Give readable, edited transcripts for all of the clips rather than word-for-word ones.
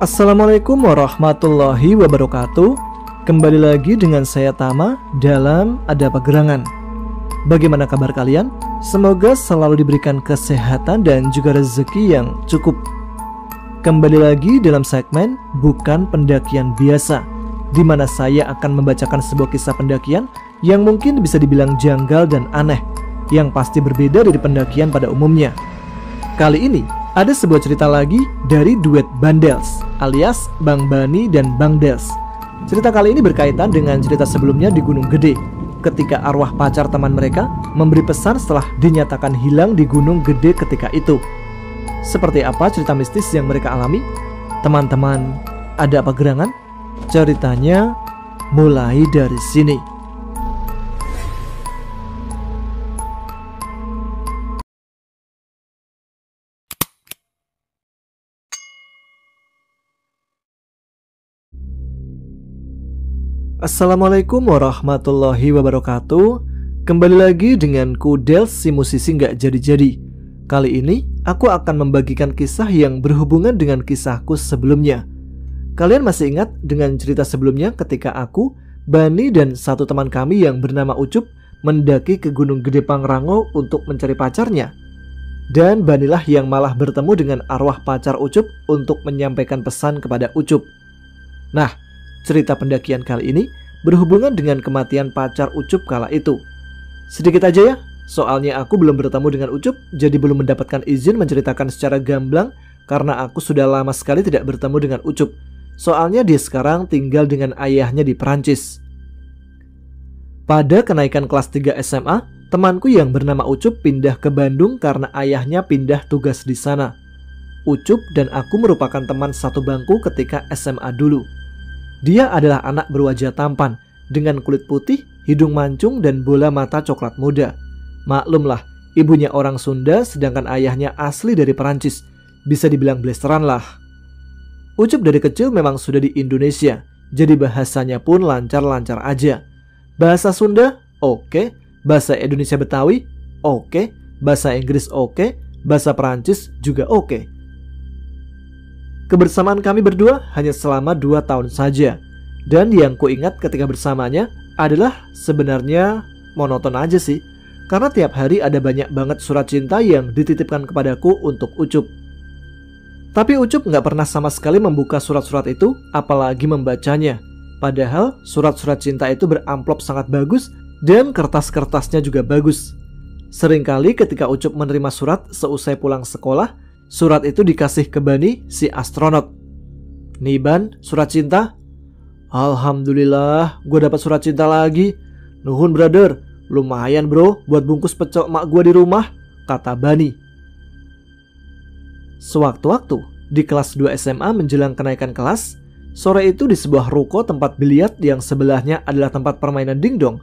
Assalamualaikum warahmatullahi wabarakatuh. Kembali lagi dengan saya Tama dalam Ada Apa Gerangan. Bagaimana kabar kalian? Semoga selalu diberikan kesehatan dan juga rezeki yang cukup. Kembali lagi dalam segmen Bukan Pendakian Biasa, di mana saya akan membacakan sebuah kisah pendakian yang mungkin bisa dibilang janggal dan aneh, yang pasti berbeda dari pendakian pada umumnya. Kali ini ada sebuah cerita lagi dari duet Bandels alias Bang Bani dan Bang Dels. Cerita kali ini berkaitan dengan cerita sebelumnya di Gunung Gede, ketika arwah pacar teman mereka memberi pesan setelah dinyatakan hilang di Gunung Gede ketika itu. Seperti apa cerita mistis yang mereka alami? Teman-teman, ada apa gerangan? Ceritanya mulai dari sini. Assalamualaikum warahmatullahi wabarakatuh. Kembali lagi dengan ku Dels, si musisi nggak jadi-jadi. Kali ini aku akan membagikan kisah yang berhubungan dengan kisahku sebelumnya. Kalian masih ingat dengan cerita sebelumnya ketika aku, Bani dan satu teman kami yang bernama Ucup mendaki ke Gunung Gede Pangrango untuk mencari pacarnya. Dan Banilah yang malah bertemu dengan arwah pacar Ucup untuk menyampaikan pesan kepada Ucup. Nah, cerita pendakian kali ini berhubungan dengan kematian pacar Ucup kala itu. Sedikit aja ya, soalnya aku belum bertemu dengan Ucup, jadi belum mendapatkan izin menceritakan secara gamblang karena aku sudah lama sekali tidak bertemu dengan Ucup. Soalnya dia sekarang tinggal dengan ayahnya di Perancis. Pada kenaikan kelas 3 SMA, temanku yang bernama Ucup pindah ke Bandung karena ayahnya pindah tugas di sana. Ucup dan aku merupakan teman satu bangku ketika SMA dulu. Dia adalah anak berwajah tampan, dengan kulit putih, hidung mancung, dan bola mata coklat muda. Maklumlah, ibunya orang Sunda sedangkan ayahnya asli dari Perancis. Bisa dibilang blasteran lah. Ucup dari kecil memang sudah di Indonesia, jadi bahasanya pun lancar-lancar aja. Bahasa Sunda, oke. Bahasa Indonesia Betawi, oke. Bahasa Inggris oke. Bahasa Perancis juga oke. Kebersamaan kami berdua hanya selama 2 tahun saja. Dan yang kuingat ketika bersamanya adalah sebenarnya monoton aja sih. Karena tiap hari ada banyak banget surat cinta yang dititipkan kepadaku untuk Ucup. Tapi Ucup gak pernah sama sekali membuka surat-surat itu, apalagi membacanya. Padahal surat-surat cinta itu beramplop sangat bagus dan kertas-kertasnya juga bagus. Seringkali ketika Ucup menerima surat seusai pulang sekolah, surat itu dikasih ke Bani, si astronot. Nih Ban, surat cinta. Alhamdulillah, gue dapat surat cinta lagi. Nuhun brother, lumayan bro buat bungkus pecel emak gue di rumah, kata Bani. Sewaktu-waktu di kelas 2 SMA menjelang kenaikan kelas, sore itu di sebuah ruko tempat biliar yang sebelahnya adalah tempat permainan dingdong.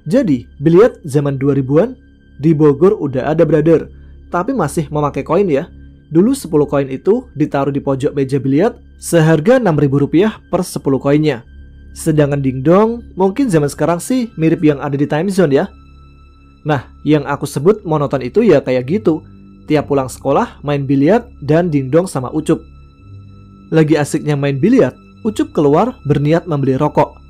Jadi, biliar zaman 2000-an di Bogor udah ada brother, tapi masih memakai koin ya. Dulu 10 koin itu ditaruh di pojok meja biliar seharga Rp6.000 per 10 koinnya. Sedangkan dingdong mungkin zaman sekarang sih mirip yang ada di Time Zone ya. Nah, yang aku sebut monoton itu ya kayak gitu. Tiap pulang sekolah main biliar dan dingdong sama Ucup. Lagi asiknya main biliar, Ucup keluar berniat membeli rokok.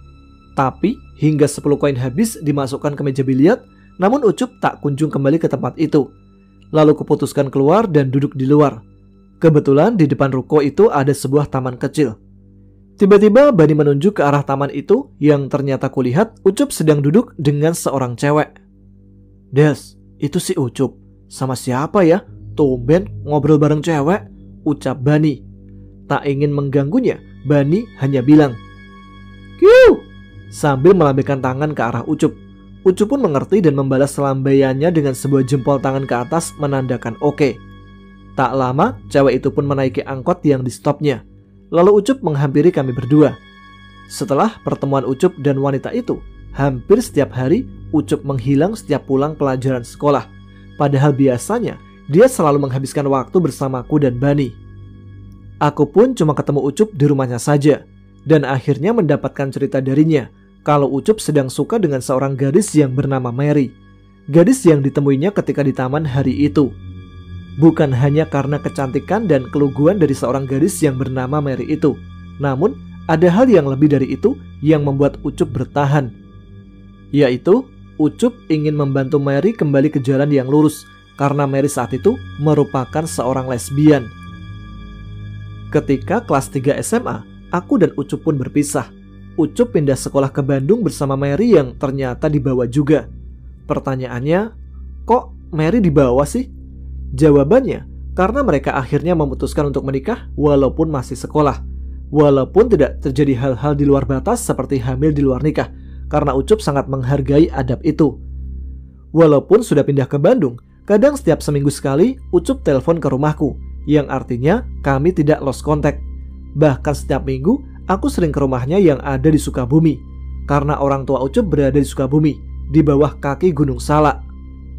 Tapi hingga 10 koin habis dimasukkan ke meja biliar, namun Ucup tak kunjung kembali ke tempat itu. Lalu kuputuskan keluar dan duduk di luar. Kebetulan di depan ruko itu ada sebuah taman kecil. Tiba-tiba Bani menunjuk ke arah taman itu yang ternyata kulihat Ucup sedang duduk dengan seorang cewek. Des, itu si Ucup. Sama siapa ya? Tumben ngobrol bareng cewek, ucap Bani. Tak ingin mengganggunya, Bani hanya bilang, "Kiu!" sambil melambaikan tangan ke arah Ucup. Ucup pun mengerti dan membalas lambaiannya dengan sebuah jempol tangan ke atas menandakan oke. Tak lama, cewek itu pun menaiki angkot yang di stopnya. Lalu Ucup menghampiri kami berdua. Setelah pertemuan Ucup dan wanita itu, hampir setiap hari Ucup menghilang setiap pulang pelajaran sekolah. Padahal biasanya dia selalu menghabiskan waktu bersamaku dan Bani. Aku pun cuma ketemu Ucup di rumahnya saja, dan akhirnya mendapatkan cerita darinya kalau Ucup sedang suka dengan seorang gadis yang bernama Mary. Gadis yang ditemuinya ketika di taman hari itu. Bukan hanya karena kecantikan dan keluguan dari seorang gadis yang bernama Mary itu. Namun, ada hal yang lebih dari itu yang membuat Ucup bertahan. Yaitu, Ucup ingin membantu Mary kembali ke jalan yang lurus karena Mary saat itu merupakan seorang lesbian. Ketika kelas 3 SMA, aku dan Ucup pun berpisah. Ucup pindah sekolah ke Bandung bersama Mary yang ternyata dibawa juga. Pertanyaannya, kok Mary dibawa sih? Jawabannya, karena mereka akhirnya memutuskan untuk menikah walaupun masih sekolah. Walaupun tidak terjadi hal-hal di luar batas seperti hamil di luar nikah, karena Ucup sangat menghargai adab itu. Walaupun sudah pindah ke Bandung, kadang setiap seminggu sekali Ucup telepon ke rumahku, yang artinya kami tidak lost contact. Bahkan setiap minggu, aku sering ke rumahnya yang ada di Sukabumi, karena orang tua Ucup berada di Sukabumi, di bawah kaki Gunung Salak.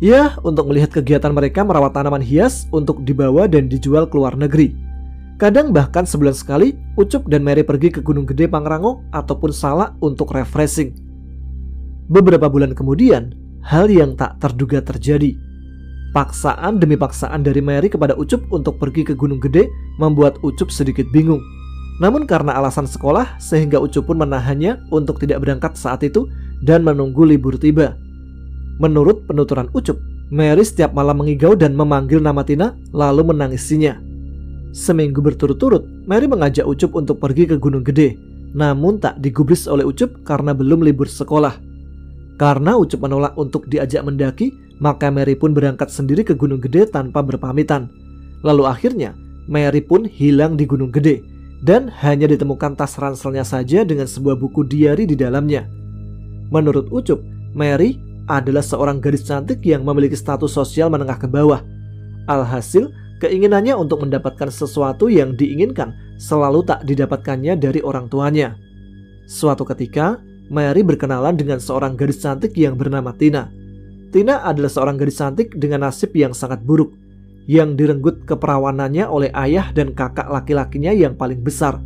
Ya, untuk melihat kegiatan mereka merawat tanaman hias untuk dibawa dan dijual ke luar negeri. Kadang bahkan sebulan sekali, Ucup dan Mary pergi ke Gunung Gede Pangrango ataupun Salak untuk refreshing. Beberapa bulan kemudian, hal yang tak terduga terjadi. Paksaan demi paksaan dari Mary kepada Ucup untuk pergi ke Gunung Gede membuat Ucup sedikit bingung. Namun karena alasan sekolah, sehingga Ucup pun menahannya untuk tidak berangkat saat itu dan menunggu libur tiba. Menurut penuturan Ucup, Mary setiap malam mengigau dan memanggil nama Tina lalu menangisinya. Seminggu berturut-turut, Mary mengajak Ucup untuk pergi ke Gunung Gede, namun tak digubris oleh Ucup karena belum libur sekolah. Karena Ucup menolak untuk diajak mendaki, maka Mary pun berangkat sendiri ke Gunung Gede tanpa berpamitan. Lalu akhirnya, Mary pun hilang di Gunung Gede, dan hanya ditemukan tas ranselnya saja dengan sebuah buku diari di dalamnya. Menurut Ucup, Mary adalah seorang gadis cantik yang memiliki status sosial menengah ke bawah. Alhasil, keinginannya untuk mendapatkan sesuatu yang diinginkan selalu tak didapatkannya dari orang tuanya. Suatu ketika, Mary berkenalan dengan seorang gadis cantik yang bernama Tina. Tina adalah seorang gadis cantik dengan nasib yang sangat buruk, yang direnggut keperawanannya oleh ayah dan kakak laki-lakinya yang paling besar.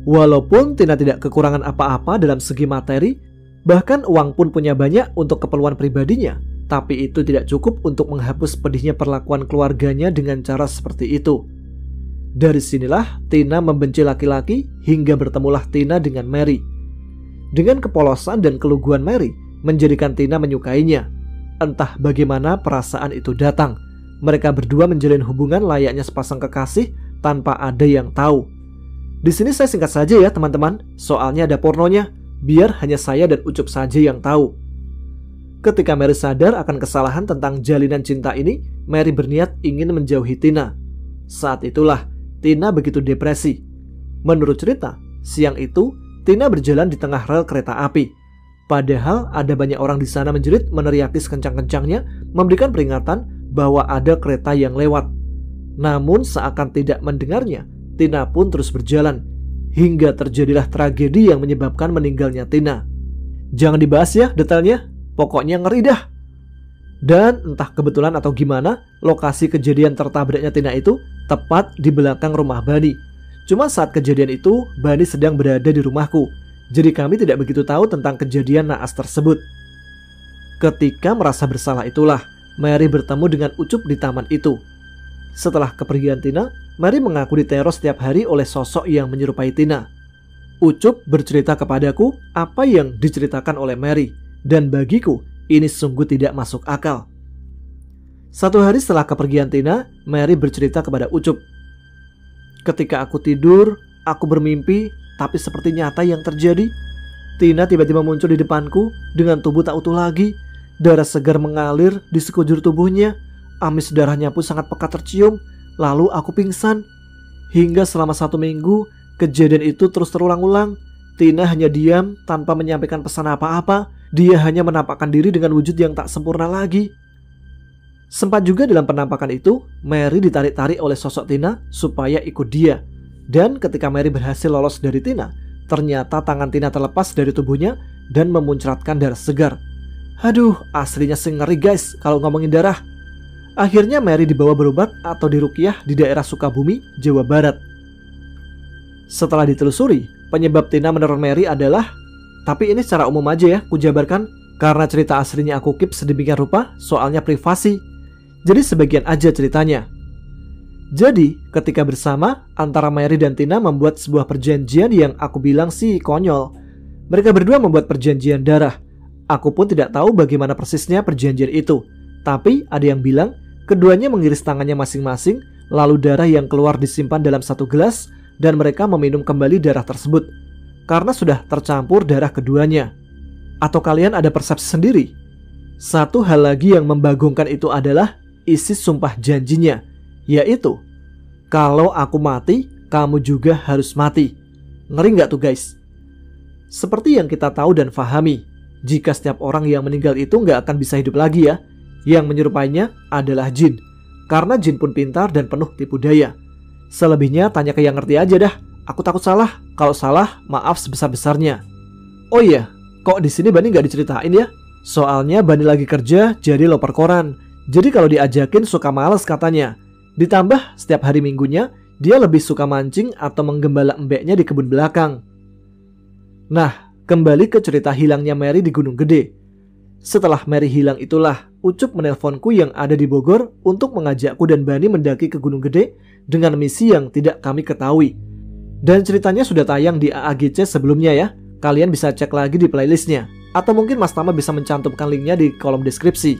Walaupun Tina tidak kekurangan apa-apa dalam segi materi, bahkan uang pun punya banyak untuk keperluan pribadinya, tapi itu tidak cukup untuk menghapus pedihnya perlakuan keluarganya dengan cara seperti itu. Dari sinilah Tina membenci laki-laki hingga bertemulah Tina dengan Mary. Dengan kepolosan dan keluguan Mary menjadikan Tina menyukainya. Entah bagaimana perasaan itu datang. Mereka berdua menjalin hubungan layaknya sepasang kekasih tanpa ada yang tahu. Di sini saya singkat saja ya teman-teman, soalnya ada pornonya. Biar hanya saya dan Ucup saja yang tahu. Ketika Mary sadar akan kesalahan tentang jalinan cinta ini, Mary berniat ingin menjauhi Tina. Saat itulah Tina begitu depresi. Menurut cerita, siang itu Tina berjalan di tengah rel kereta api. Padahal ada banyak orang di sana menjerit meneriaki sekencang-kencangnya memberikan peringatan bahwa ada kereta yang lewat. Namun seakan tidak mendengarnya, Tina pun terus berjalan. Hingga terjadilah tragedi yang menyebabkan meninggalnya Tina. Jangan dibahas ya detailnya, pokoknya ngeri dah. Dan entah kebetulan atau gimana, lokasi kejadian tertabraknya Tina itu tepat di belakang rumah Bani. Cuma saat kejadian itu, Bani sedang berada di rumahku, jadi kami tidak begitu tahu tentang kejadian naas tersebut. Ketika merasa bersalah itulah, Mary bertemu dengan Ucup di taman itu. Setelah kepergian Tina, Mary mengaku diteror setiap hari oleh sosok yang menyerupai Tina. Ucup bercerita kepadaku apa yang diceritakan oleh Mary, dan bagiku ini sungguh tidak masuk akal. Satu hari setelah kepergian Tina, Mary bercerita kepada Ucup. Ketika aku tidur, aku bermimpi, tapi seperti nyata yang terjadi. Tina tiba-tiba muncul di depanku dengan tubuh tak utuh lagi. Darah segar mengalir di sekujur tubuhnya. Amis darahnya pun sangat pekat tercium. Lalu aku pingsan. Hingga selama 1 minggu, kejadian itu terus terulang-ulang. Tina hanya diam tanpa menyampaikan pesan apa-apa. Dia hanya menampakkan diri dengan wujud yang tak sempurna lagi. Sempat juga dalam penampakan itu, Mary ditarik-tarik oleh sosok Tina supaya ikut dia. Dan ketika Mary berhasil lolos dari Tina, ternyata tangan Tina terlepas dari tubuhnya dan memuncratkan darah segar. Aduh, aslinya sih ngeri guys kalau ngomongin darah. Akhirnya Mary dibawa berobat atau diruqyah di daerah Sukabumi, Jawa Barat. Setelah ditelusuri, penyebab Tina meneror Mary adalah, tapi ini secara umum aja ya, kujabarkan, karena cerita aslinya aku keep sedemikian rupa, soalnya privasi. Jadi sebagian aja ceritanya. Jadi, ketika bersama, antara Mary dan Tina membuat sebuah perjanjian yang aku bilang sih konyol. Mereka berdua membuat perjanjian darah. Aku pun tidak tahu bagaimana persisnya perjanjian itu. Tapi ada yang bilang, keduanya mengiris tangannya masing-masing, lalu darah yang keluar disimpan dalam satu gelas, dan mereka meminum kembali darah tersebut. Karena sudah tercampur darah keduanya. Atau kalian ada persepsi sendiri? Satu hal lagi yang membagongkan itu adalah isi sumpah janjinya, yaitu, kalau aku mati, kamu juga harus mati. Ngeri nggak tuh guys? Seperti yang kita tahu dan fahami, jika setiap orang yang meninggal itu nggak akan bisa hidup lagi ya. Yang menyerupainya adalah jin, karena jin pun pintar dan penuh tipu daya. Selebihnya tanya ke yang ngerti aja dah. Aku takut salah. Kalau salah, maaf sebesar-besarnya. Oh iya, kok di sini Bani nggak diceritain ya? Soalnya Bani lagi kerja jadi loper koran. Jadi kalau diajakin suka males katanya. Ditambah setiap hari minggunya dia lebih suka mancing atau menggembala embeknya di kebun belakang. Nah, kembali ke cerita hilangnya Mary di Gunung Gede. Setelah Mary hilang itulah Ucup menelponku yang ada di Bogor untuk mengajakku dan Bani mendaki ke Gunung Gede dengan misi yang tidak kami ketahui. Dan ceritanya sudah tayang di AAGC sebelumnya ya. Kalian bisa cek lagi di playlistnya. Atau mungkin Mas Tama bisa mencantumkan linknya di kolom deskripsi.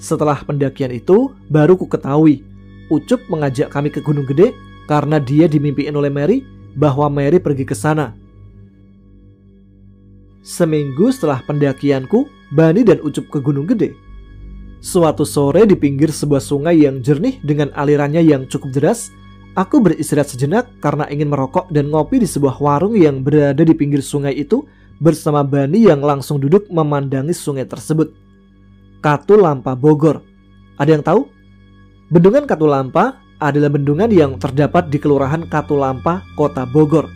Setelah pendakian itu, baru ku ketahui Ucup mengajak kami ke Gunung Gede karena dia dimimpiin oleh Mary bahwa Mary pergi ke sana. Seminggu setelah pendakianku, Bani dan Ucup ke Gunung Gede. Suatu sore di pinggir sebuah sungai yang jernih dengan alirannya yang cukup deras, aku beristirahat sejenak karena ingin merokok dan ngopi di sebuah warung yang berada di pinggir sungai itu bersama Bani yang langsung duduk memandangi sungai tersebut. Katulampa Bogor. Ada yang tahu? Bendungan Katulampa adalah bendungan yang terdapat di Kelurahan Katulampa, Kota Bogor.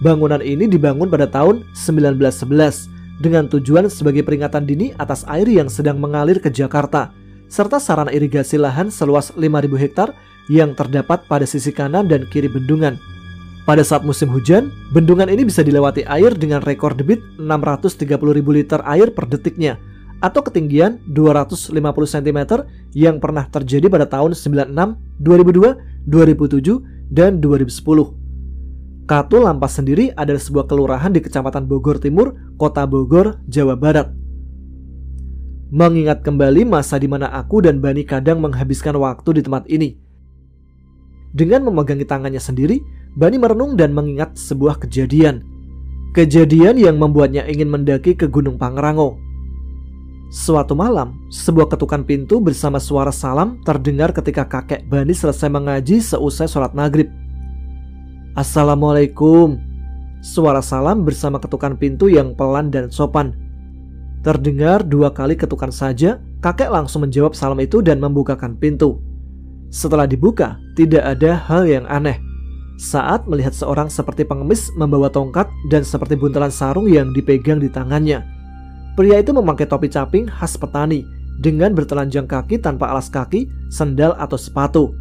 Bangunan ini dibangun pada tahun 1911 dengan tujuan sebagai peringatan dini atas air yang sedang mengalir ke Jakarta, serta sarana irigasi lahan seluas 5.000 hektar yang terdapat pada sisi kanan dan kiri bendungan. Pada saat musim hujan, bendungan ini bisa dilewati air dengan rekor debit 630.000 liter air per detiknya, atau ketinggian 250 cm yang pernah terjadi pada tahun 96, 2002, 2007, dan 2010. Katulampa sendiri adalah sebuah kelurahan di Kecamatan Bogor Timur, Kota Bogor, Jawa Barat. Mengingat kembali masa di mana aku dan Bani kadang menghabiskan waktu di tempat ini. Dengan memegangi tangannya sendiri, Bani merenung dan mengingat sebuah kejadian. Kejadian yang membuatnya ingin mendaki ke Gunung Pangrango. Suatu malam, sebuah ketukan pintu bersama suara salam terdengar ketika kakek Bani selesai mengaji seusai sholat maghrib. Assalamualaikum. Suara salam bersama ketukan pintu yang pelan dan sopan. Terdengar 2 kali ketukan saja, kakek langsung menjawab salam itu dan membukakan pintu. Setelah dibuka, tidak ada hal yang aneh. Saat melihat seorang seperti pengemis membawa tongkat dan seperti buntelan sarung yang dipegang di tangannya. Pria itu memakai topi caping khas petani dengan bertelanjang kaki tanpa alas kaki, sandal atau sepatu.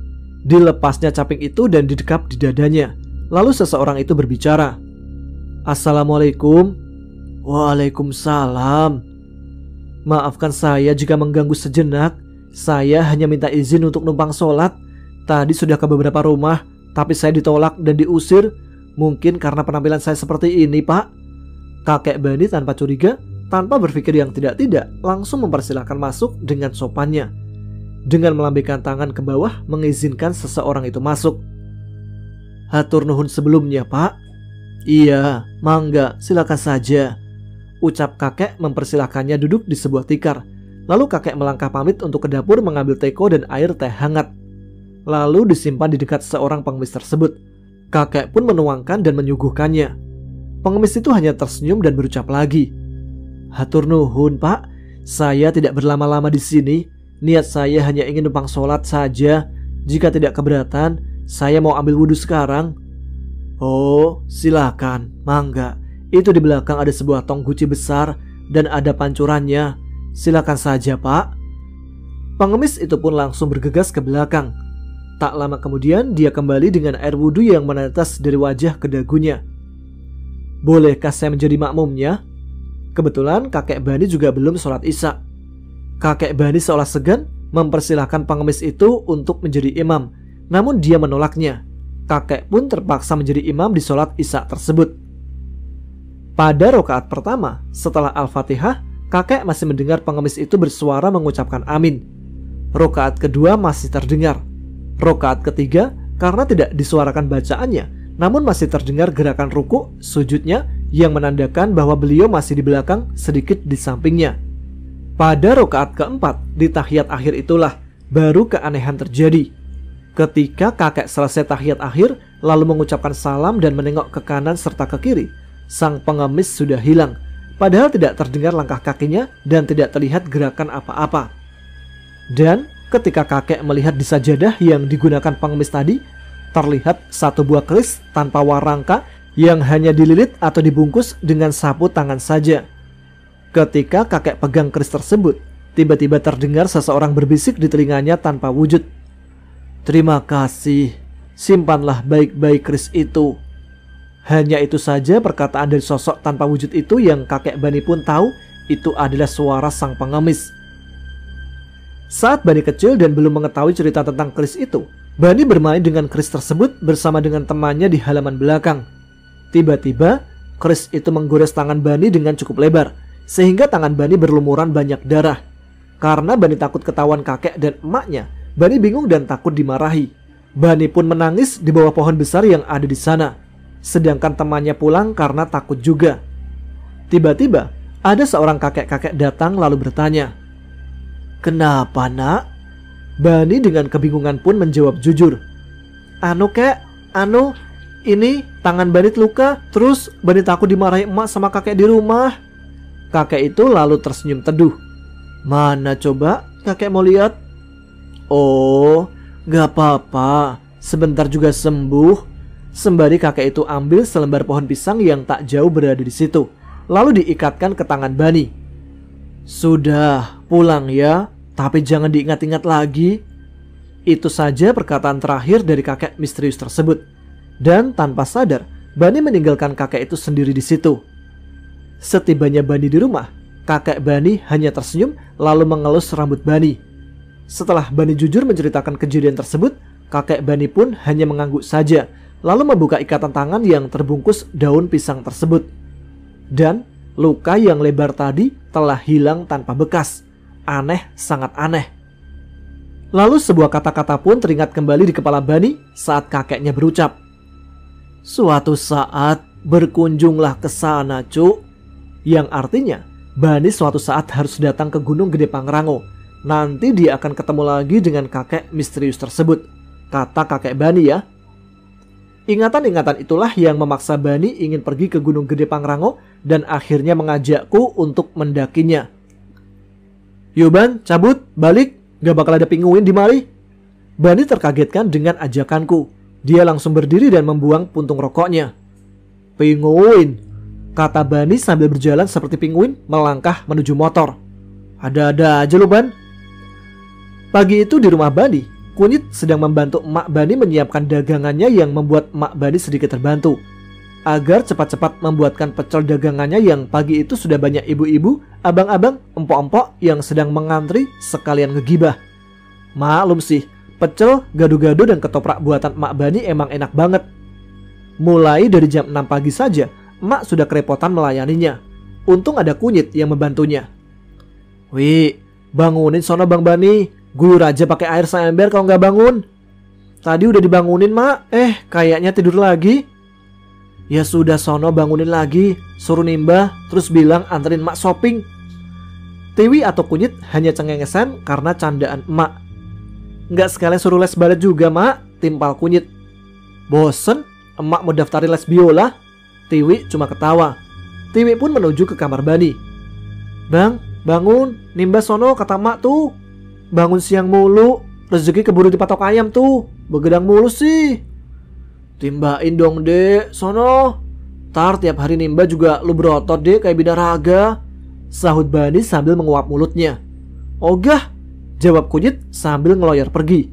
Dilepasnya caping itu dan didekap di dadanya. Lalu seseorang itu berbicara. Assalamualaikum. Waalaikumsalam. Maafkan saya jika mengganggu sejenak. Saya hanya minta izin untuk numpang sholat. Tadi sudah ke beberapa rumah, tapi saya ditolak dan diusir. Mungkin karena penampilan saya seperti ini, Pak. Kakek Bani tanpa curiga, tanpa berpikir yang tidak-tidak, langsung mempersilahkan masuk dengan sopannya. Dengan melambaikan tangan ke bawah, mengizinkan seseorang itu masuk. Hatur nuhun sebelumnya, Pak. Iya, mangga, silakan saja. Ucap kakek mempersilahkannya duduk di sebuah tikar. Lalu kakek melangkah pamit untuk ke dapur mengambil teko dan air teh hangat. Lalu disimpan di dekat seorang pengemis tersebut. Kakek pun menuangkan dan menyuguhkannya. Pengemis itu hanya tersenyum dan berucap lagi. Hatur nuhun, Pak. Saya tidak berlama-lama di sini. Niat saya hanya ingin numpang sholat saja. Jika tidak keberatan, saya mau ambil wudhu sekarang. Oh, silakan, mangga. Itu di belakang ada sebuah tong guci besar dan ada pancurannya. Silakan saja, Pak. Pengemis itu pun langsung bergegas ke belakang. Tak lama kemudian dia kembali dengan air wudhu yang menetes dari wajah ke dagunya. Bolehkah saya menjadi makmumnya? Kebetulan kakek Bani juga belum sholat isya. Kakek Bani seolah segan mempersilahkan pengemis itu untuk menjadi imam. namun dia menolaknya. Kakek pun terpaksa menjadi imam di sholat Isya tersebut. Pada rakaat pertama, setelah Al-Fatihah, kakek masih mendengar pengemis itu bersuara mengucapkan amin. Rakaat kedua masih terdengar. Rakaat ketiga, karena tidak disuarakan bacaannya, namun masih terdengar gerakan ruku, sujudnya, yang menandakan bahwa beliau masih di belakang, sedikit di sampingnya. Pada rakaat keempat, di tahiyat akhir itulah, baru keanehan terjadi. Ketika kakek selesai tahiyat akhir, lalu mengucapkan salam dan menengok ke kanan serta ke kiri, sang pengemis sudah hilang, padahal tidak terdengar langkah kakinya dan tidak terlihat gerakan apa-apa. Dan ketika kakek melihat di sajadah yang digunakan pengemis tadi, terlihat satu buah keris tanpa warangka yang hanya dililit atau dibungkus dengan sapu tangan saja. Ketika kakek pegang keris tersebut, tiba-tiba terdengar seseorang berbisik di telinganya tanpa wujud. "Terima kasih, simpanlah baik-baik keris itu." Hanya itu saja perkataan dari sosok tanpa wujud itu yang kakek Bani pun tahu itu adalah suara sang pengemis. Saat Bani kecil dan belum mengetahui cerita tentang keris itu, Bani bermain dengan keris tersebut bersama dengan temannya di halaman belakang. Tiba-tiba, keris itu menggores tangan Bani dengan cukup lebar, sehingga tangan Bani berlumuran banyak darah. Karena Bani takut ketahuan kakek dan emaknya, Bani bingung dan takut dimarahi. Bani pun menangis di bawah pohon besar yang ada di sana, sedangkan temannya pulang karena takut juga. Tiba-tiba, ada seorang kakek-kakek datang lalu bertanya, "Kenapa, nak?" Bani dengan kebingungan pun menjawab jujur, "Anu kek, ini tangan Bani luka, terus Bani takut dimarahi emak sama kakek di rumah." Kakek itu lalu tersenyum teduh. "Mana coba kakek mau lihat?" "Oh, gak apa-apa, sebentar juga sembuh." Sembari kakek itu ambil selembar pohon pisang yang tak jauh berada di situ, lalu diikatkan ke tangan Bani. "Sudah, pulang ya, tapi jangan diingat-ingat lagi." Itu saja perkataan terakhir dari kakek misterius tersebut. Dan tanpa sadar, Bani meninggalkan kakek itu sendiri di situ. Setibanya Bani di rumah, kakek Bani hanya tersenyum lalu mengelus rambut Bani. Setelah Bani jujur menceritakan kejadian tersebut, kakek Bani pun hanya mengangguk saja, lalu membuka ikatan tangan yang terbungkus daun pisang tersebut. Dan luka yang lebar tadi telah hilang tanpa bekas. Aneh, sangat aneh. Lalu sebuah kata-kata pun teringat kembali di kepala Bani saat kakeknya berucap, "Suatu saat berkunjunglah ke sana, Cuk." Yang artinya, Bani suatu saat harus datang ke Gunung Gede Pangrango. Nanti dia akan ketemu lagi dengan kakek misterius tersebut, kata kakek Bani ya. Ingatan-ingatan itulah yang memaksa Bani ingin pergi ke Gunung Gede Pangrango dan akhirnya mengajakku untuk mendakinya. "Yuk Ban, cabut, balik, gak bakal ada pinguin di mari." Bani terkagetkan dengan ajakanku. Dia langsung berdiri dan membuang puntung rokoknya. "Pinguin?" kata Bani sambil berjalan seperti pinguin melangkah menuju motor. "Ada-ada aja lu Ban." Pagi itu di rumah Bani, Kunyit sedang membantu emak Bani menyiapkan dagangannya yang membuat emak Bani sedikit terbantu. Agar cepat-cepat membuatkan pecel dagangannya yang pagi itu sudah banyak ibu-ibu, abang-abang, empok-empok yang sedang mengantri sekalian ngegibah. Maklum sih, pecel, gado-gado dan ketoprak buatan emak Bani emang enak banget. Mulai dari jam 6 pagi saja, emak sudah kerepotan melayaninya. Untung ada Kunyit yang membantunya. "Wih, bangunin sono Bang Bani, guyur aja pakai air seember kalau nggak bangun." "Tadi udah dibangunin mak, kayaknya tidur lagi." "Ya sudah sono bangunin lagi, suruh Nimba, terus bilang anterin mak shopping." Tiwi atau Kunyit hanya cengengesan karena candaan emak. "Nggak sekalian suruh les balet juga mak," timpal Kunyit. "Bosen, emak mau daftarin les biola." Tiwi cuma ketawa. Tiwi pun menuju ke kamar Bani. "Bang, bangun, Nimba sono kata mak tuh. Bangun siang mulu, rezeki keburu dipatok ayam tuh, begadang mulu sih." "Timbain dong dek, sono. Tar tiap hari Nimba juga lu berotot dek kayak binaraga," sahut Bani sambil menguap mulutnya. "Ogah," jawab Kunyit sambil ngeloyor pergi.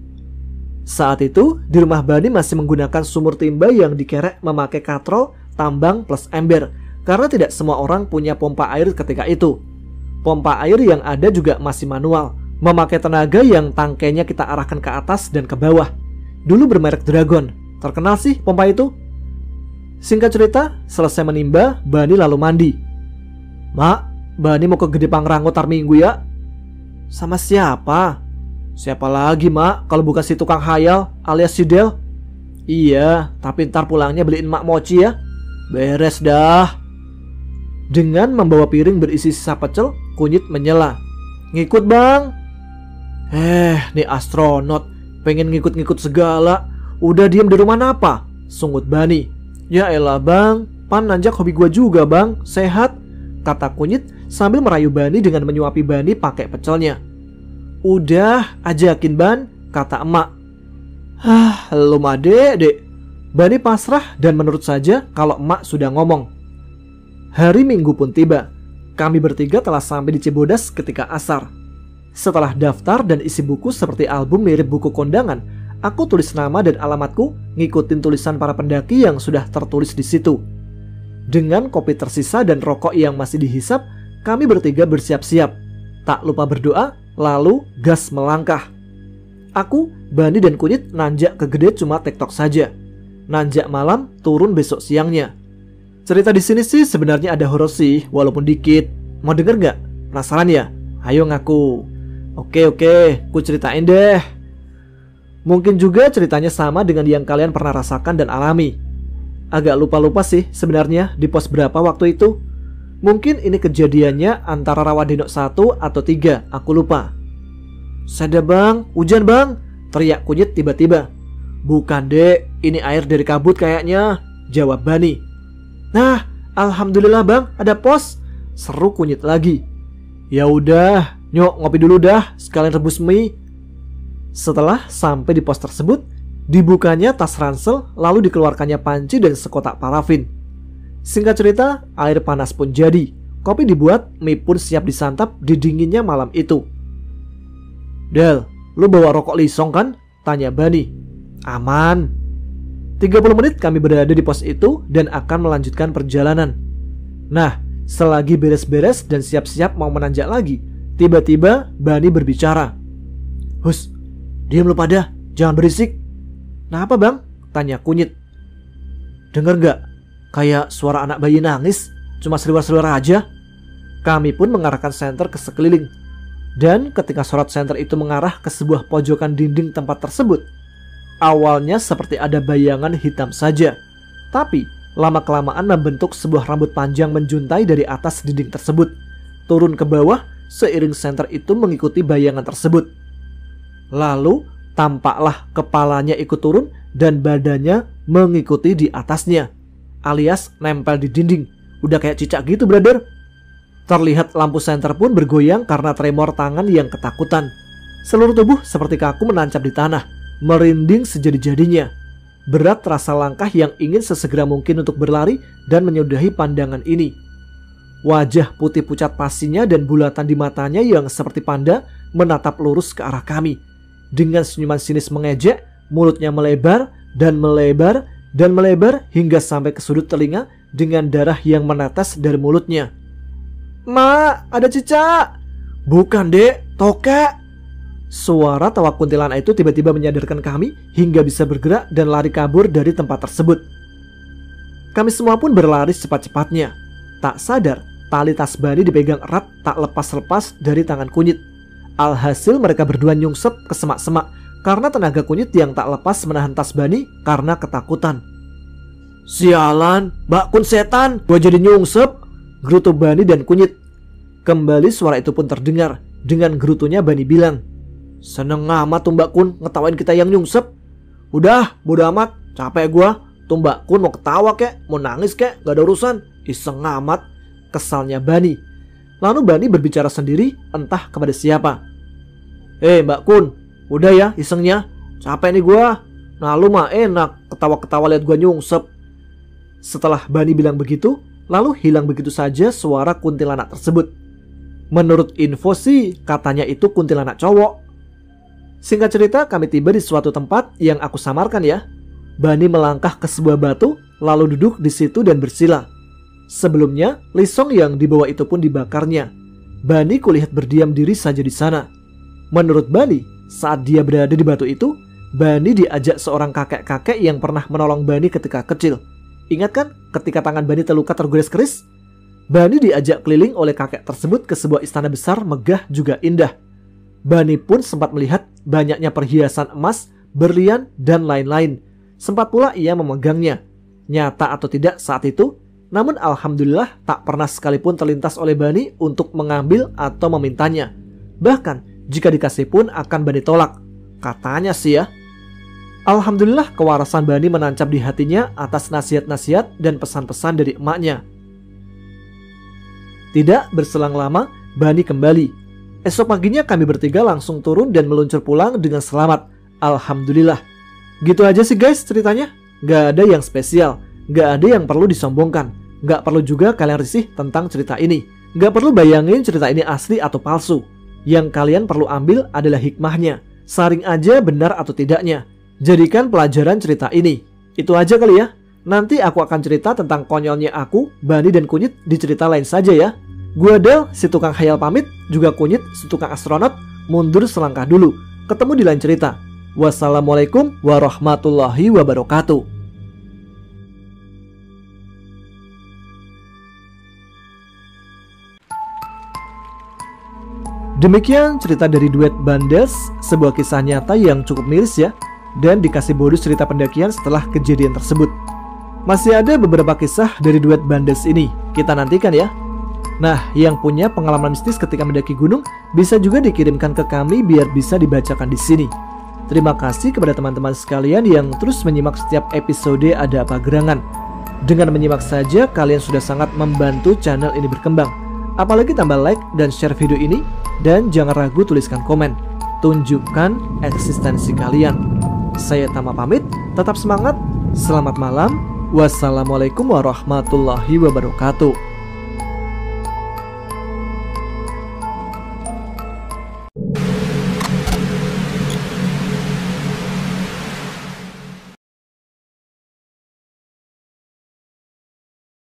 Saat itu di rumah Bani masih menggunakan sumur timba yang dikerek memakai katrol, tambang plus ember, karena tidak semua orang punya pompa air ketika itu. Pompa air yang ada juga masih manual, memakai tenaga yang tangkainya kita arahkan ke atas dan ke bawah. Dulu bermerek Dragon. Terkenal sih pompa itu. Singkat cerita, selesai menimba, Bani lalu mandi. Mak, Bani mau ke Gede Pangrango tar minggu ya. Sama siapa? Siapa lagi mak kalau bukan si tukang hayal alias si Del? Iya, tapi ntar pulangnya beliin mak mochi ya. Beres dah. Dengan membawa piring berisi sisa pecel, Kunyit menyela. Ngikut bang. Nih astronot pengen ngikut-ngikut segala. Udah diem di rumah napa? Sungut Bani. Ya elah bang, pan nanjak hobi gua juga bang. Sehat, kata Kunyit sambil merayu Bani dengan menyuapi Bani pakai pecelnya. Udah, ajakin Ban, kata emak. Lu mah dek. Bani pasrah dan menurut saja kalau emak sudah ngomong. Hari Minggu pun tiba. Kami bertiga telah sampai di Cibodas ketika asar. Setelah daftar dan isi buku seperti album mirip buku kondangan, aku tulis nama dan alamatku ngikutin tulisan para pendaki yang sudah tertulis di situ. Dengan kopi tersisa dan rokok yang masih dihisap, kami bertiga bersiap-siap. Tak lupa berdoa, lalu gas melangkah. Aku, Bani dan Kunyit nanjak ke Gede cuma tektok saja. Nanjak malam, turun besok siangnya. Cerita di sini sih sebenarnya ada horor sih, walaupun dikit. Mau denger nggak? Penasaran ya? Ayo ngaku. Oke, ku ceritain deh. Mungkin juga ceritanya sama dengan yang kalian pernah rasakan dan alami. Agak lupa-lupa sih sebenarnya di pos berapa waktu itu. Mungkin ini kejadiannya antara Rawadeno 1 atau 3, aku lupa. Sada bang, hujan bang, teriak Kunyit tiba-tiba. Bukan dek, ini air dari kabut kayaknya, jawab Bani. Nah, alhamdulillah bang, ada pos, seru Kunyit lagi. Ya udah, nyok ngopi dulu dah, sekalian rebus mie. Setelah sampai di pos tersebut, dibukanya tas ransel, lalu dikeluarkannya panci dan sekotak parafin. Singkat cerita, air panas pun jadi. Kopi dibuat, mie pun siap disantap di dinginnya malam itu. Del, lu bawa rokok lisong kan? Tanya Bani. Aman. 30 menit kami berada di pos itu dan akan melanjutkan perjalanan. Nah, selagi beres-beres dan siap-siap mau menanjak lagi, tiba-tiba Bani berbicara. Hus, diam lu pada, jangan berisik. Kenapa bang? Tanya Kunyit. Dengar gak? Kayak suara anak bayi nangis, cuma seliwer-seliwer aja. Kami pun mengarahkan senter ke sekeliling. Dan ketika sorot senter itu mengarah ke sebuah pojokan dinding tempat tersebut, awalnya seperti ada bayangan hitam saja. Tapi lama-kelamaan membentuk sebuah rambut panjang menjuntai dari atas dinding tersebut, turun ke bawah seiring senter itu mengikuti bayangan tersebut. Lalu tampaklah kepalanya ikut turun dan badannya mengikuti di atasnya, alias nempel di dinding. Udah kayak cicak gitu brother. Terlihat lampu senter pun bergoyang karena tremor tangan yang ketakutan. Seluruh tubuh seperti kaku menancap di tanah, merinding sejadi-jadinya. Berat rasa langkah yang ingin sesegera mungkin untuk berlari dan menyudahi pandangan ini. Wajah putih pucat pasinya dan bulatan di matanya yang seperti panda menatap lurus ke arah kami. Dengan senyuman sinis mengejek, mulutnya melebar dan melebar dan melebar hingga sampai ke sudut telinga dengan darah yang menetes dari mulutnya. Ma, ada cicak. Bukan dek, tokek. Suara tawa kuntilanak itu tiba-tiba menyadarkan kami hingga bisa bergerak dan lari kabur dari tempat tersebut. Kami semua pun berlari secepat-cepatnya. Tak sadar, tali tas Bani dipegang erat tak lepas-lepas dari tangan Kunyit. Alhasil mereka berdua nyungsep ke semak-semak karena tenaga Kunyit yang tak lepas menahan tas Bani karena ketakutan. Sialan, Mbak Kun setan, gua jadi nyungsep, gerutu Bani dan Kunyit. Kembali suara itu pun terdengar. Dengan gerutunya Bani bilang, seneng amat tuh Mbak Kun ngetawain kita yang nyungsep. Udah, bodo amat, capek gua. Tuh Mbak Kun mau ketawa kek, mau nangis kek, gak ada urusan. Iseng amat, kesalnya Bani. Lalu Bani berbicara sendiri entah kepada siapa. Mbak Kun, udah ya isengnya, capek nih gua. Nah lu mah enak ketawa-ketawa liat gua nyungsep. Setelah Bani bilang begitu, lalu hilang begitu saja suara kuntilanak tersebut. Menurut info sih katanya itu kuntilanak cowok. Singkat cerita kami tiba di suatu tempat yang aku samarkan ya. Bani melangkah ke sebuah batu lalu duduk di situ dan bersila. Sebelumnya lisong yang dibawa itu pun dibakarnya. Bani kulihat berdiam diri saja di sana. Menurut Bani, saat dia berada di batu itu, Bani diajak seorang kakek-kakek yang pernah menolong Bani ketika kecil. Ingat kan ketika tangan Bani terluka tergores keris? Bani diajak keliling oleh kakek tersebut ke sebuah istana besar, megah juga indah. Bani pun sempat melihat banyaknya perhiasan emas, berlian, dan lain-lain. Sempat pula ia memegangnya. Nyata atau tidak saat itu, namun alhamdulillah tak pernah sekalipun terlintas oleh Bani untuk mengambil atau memintanya. Bahkan jika dikasih pun akan Bani tolak. Katanya sih ya. Alhamdulillah kewarasan Bani menancap di hatinya atas nasihat-nasihat dan pesan-pesan dari emaknya. Tidak berselang lama, Bani kembali. Esok paginya kami bertiga langsung turun dan meluncur pulang dengan selamat. Alhamdulillah. Gitu aja sih guys ceritanya. Gak ada yang spesial, gak ada yang perlu disombongkan, gak perlu juga kalian risih tentang cerita ini. Gak perlu bayangin cerita ini asli atau palsu. Yang kalian perlu ambil adalah hikmahnya. Saring aja benar atau tidaknya. Jadikan pelajaran cerita ini. Itu aja kali ya. Nanti aku akan cerita tentang konyolnya aku, Bani dan Kunyit di cerita lain saja ya. Gua Del, si tukang khayal pamit, juga Kunyit, si tukang astronot, mundur selangkah dulu. Ketemu di lain cerita. Wassalamualaikum warahmatullahi wabarakatuh. Demikian cerita dari duet Bandes, sebuah kisah nyata yang cukup miris ya, dan dikasih bonus cerita pendakian setelah kejadian tersebut. Masih ada beberapa kisah dari duet Bandes ini, kita nantikan ya. Nah, yang punya pengalaman mistis ketika mendaki gunung bisa juga dikirimkan ke kami biar bisa dibacakan di sini. Terima kasih kepada teman-teman sekalian yang terus menyimak setiap episode Ada Apa Gerangan. Dengan menyimak saja kalian sudah sangat membantu channel ini berkembang. Apalagi tambah like dan share video ini, dan jangan ragu tuliskan komen. Tunjukkan eksistensi kalian. Saya Tama pamit, tetap semangat, selamat malam, wassalamualaikum warahmatullahi wabarakatuh.